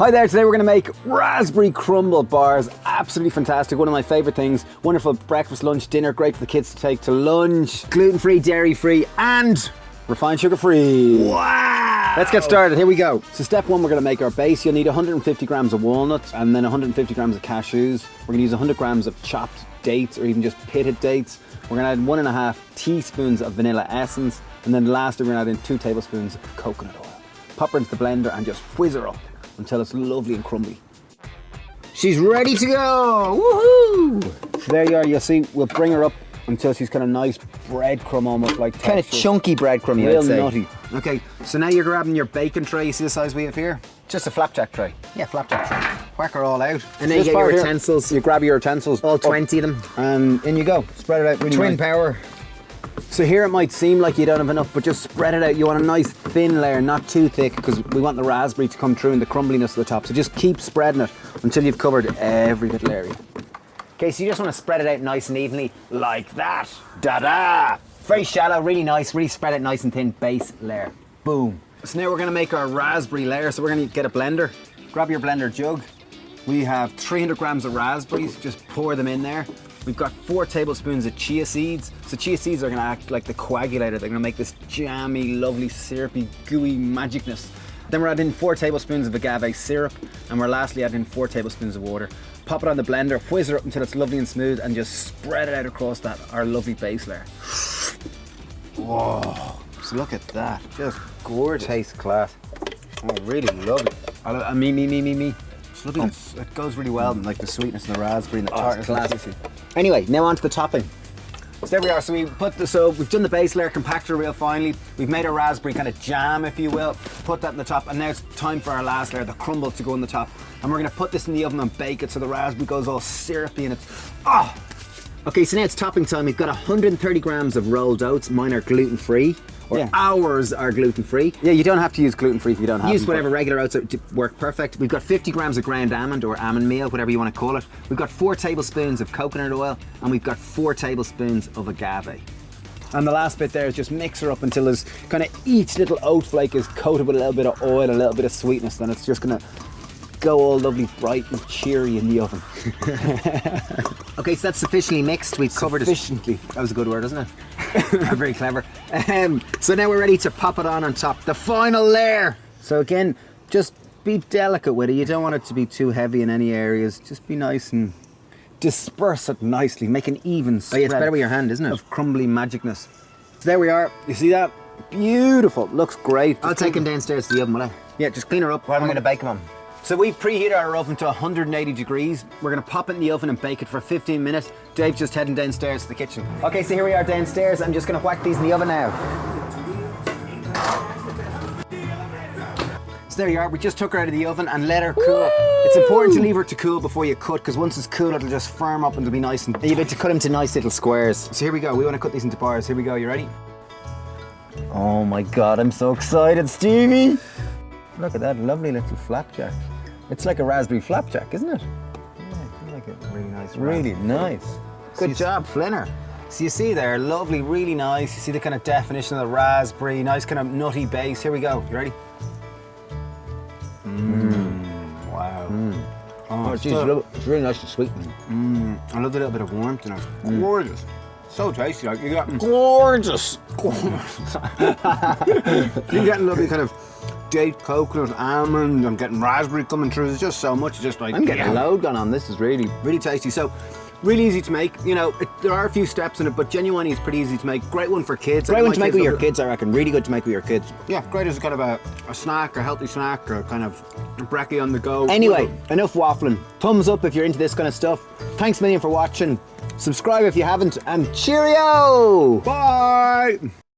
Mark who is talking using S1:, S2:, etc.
S1: Hi there, today we're going to make raspberry crumble bars. Absolutely fantastic, one of my favourite things. Wonderful breakfast, lunch, dinner, great for the kids to take to lunch. Gluten-free, dairy-free and refined sugar-free.
S2: Wow!
S1: Let's get started, here we go. So step one, we're going to make our base. You'll need 150 grams of walnuts and then 150 grams of cashews. We're going to use 100 grams of chopped dates or even just pitted dates. We're going to add 1.5 teaspoons of vanilla essence, and then lastly we're going to add in 2 tablespoons of coconut oil. Pop her into the blender and just whiz her up until it's lovely and crumbly. She's ready to go! Woohoo! So there you are, you'll see, we'll bring her up until she's kind of nice breadcrumb almost like texture.
S2: Kind of chunky breadcrumb,
S1: Real
S2: I'd say.
S1: nutty. Okay, so now you're grabbing your bacon tray. You see the size we have here?
S2: Just a flapjack tray.
S1: Yeah, flapjack tray. Whack her all out.
S2: And then you get your utensils.
S1: You grab your utensils.
S2: All 20 of them.
S1: And in you go. Spread it out really
S2: Twin
S1: nice.
S2: power.
S1: So here it might seem like you don't have enough, but just spread it out. You want a nice thin layer, not too thick, because we want the raspberry to come through and the crumbliness of the top. So just keep spreading it until you've covered every little area.
S2: Okay, so you just want to spread it out nice and evenly, like that. Da-da! Very shallow, really nice, really spread it nice and thin, base layer. Boom.
S1: So now we're going to make our raspberry layer. So we're going to get a blender. Grab your blender jug. We have 300 grams of raspberries. Just pour them in there. We've got 4 tablespoons of chia seeds. So chia seeds are going to act like the coagulator. They're going to make this jammy, lovely, syrupy, gooey magicness. Then we're adding 4 tablespoons of agave syrup, and we're lastly adding 4 tablespoons of water. Pop it on the blender, whiz it up until it's lovely and smooth, and just spread it out across our lovely base layer. Whoa, so look at that, just gorgeous.
S2: Tastes class.
S1: Oh, really lovely. Me. It's lovely. It goes really well, like the sweetness and the raspberry and the tartness.
S2: Class. Anyway, now on to the topping.
S1: So there we are, so we've done the base layer, compacted her real finely. We've made a raspberry kind of jam, if you will. Put that in the top, and now it's time for our last layer, the crumble, to go in the top. And we're gonna put this in the oven and bake it so the raspberry goes all syrupy and it's,
S2: Okay, so now it's topping time. We've got 130 grams of rolled oats. Mine are gluten-free.
S1: Yeah.
S2: Ours are gluten-free.
S1: Yeah, you don't have to use gluten-free if you don't have
S2: Use
S1: them,
S2: whatever regular oats work perfect. We've got 50 grams of ground almond or almond meal, whatever you want to call it. We've got 4 tablespoons of coconut oil, and we've got 4 tablespoons of agave.
S1: And the last bit there is just mix her up until there's kind of each little oat flake is coated with a little bit of oil, a little bit of sweetness, then it's just gonna go all lovely bright and cheery in the oven.
S2: Okay, so that's sufficiently mixed. We've covered it.
S1: Sufficiently. That was a good word, isn't it?
S2: Very clever. So now we're ready to pop it on top. The final layer.
S1: So again, just be delicate with it. You don't want it to be too heavy in any areas. Just be nice and disperse it nicely. Make an even spread.
S2: Oh yeah, it's better with your hand, isn't it?
S1: Of crumbly magicness. So there we are. You see that? Beautiful. Looks great.
S2: I'll take him downstairs to the oven, will I?
S1: Yeah, just clean her up.
S2: What am I going to bake him on?
S1: So we've preheated our oven to 180 degrees. We're gonna pop it in the oven and bake it for 15 minutes. Dave's just heading downstairs to the kitchen.
S2: Okay, so here we are downstairs. I'm just going to whack these in the oven now.
S1: So there you are, we just took her out of the oven and let her cool. It's important to leave her to cool before you cut, because once it's cool it'll just firm up and it'll be nice and...
S2: You need to cut them to nice little squares.
S1: So here we go, we want to cut these into bars. Here we go, you ready?
S2: Oh my God, I'm so excited, Stevie.
S1: Look at that lovely little flapjack. It's like a raspberry flapjack, isn't it? Yeah, I feel like a really nice. Really nice. Good job, Flinner. So you see there, lovely, really nice. You see the kind of definition of the raspberry, nice kind of nutty base. Here we go. You ready? Wow.
S2: Oh, geez, it's really nice and sweet.
S1: I love the little bit of warmth in it. Gorgeous. So tasty. Like, you got gorgeous. You're getting lovely kind of date, coconut, almond. I'm getting raspberry coming through. There's just so much. Just like
S2: I'm getting a load going on. This is really
S1: tasty. So really easy to make. You know, there are a few steps in it, but genuinely it's pretty easy to make. Great one for kids.
S2: great one to make with your kids, I reckon. Really good to make with your kids.
S1: Yeah, great as kind of a snack, a healthy snack, or kind of a brekkie on the go.
S2: Anyway, enough waffling. Thumbs up if you're into this kind of stuff. Thanks a million for watching. Subscribe if you haven't, and cheerio!
S1: Bye!